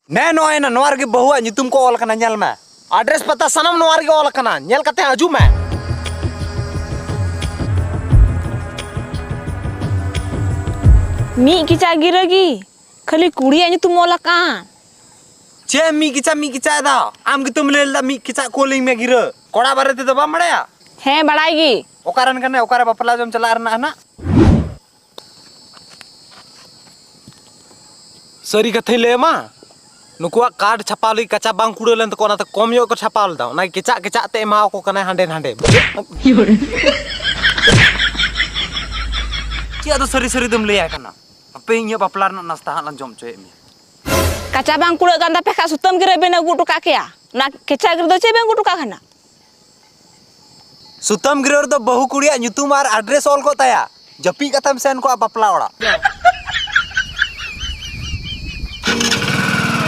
ने नोय ना नोर के बहुआ नितुम को ऑल कना नेल में एड्रेस पता सनम नोर के ऑल कना नेल कते आजू में मी किचा गिरगी खाली कुड़ी नितुम ऑल का चे मी किचा दा आम के तुम लेला मी किचा कोलिंग में गिर कोड़ा बारे ते दबा मड़या है बड़ाईगी ओकारन कने ओकारे बपला जम चला रना ना सरी कथे ले मा नुकुआ कार्ड छापाली कच्चा बांग कुड़ेलन त कोना त कम यो को छापाल दा ना किचा ते मा को कने हांडे हांडे चिया तो सरी दम ले आकना अपे इया बपला रना नाश्ता हां जम चोए मी कच्चा बांग कुड़ गंदा पेखा सुतम गिरे बेना गुटू का क्या ना केचा गिर दो चे बेन गुटू का खाना सुतम गिरोर दो बहु कुड़िया ᱧᱩᱛᱩᱢ ᱟᱨ एड्रेस ऑल को ताया जपी कतम सेन को बपला ओड़ा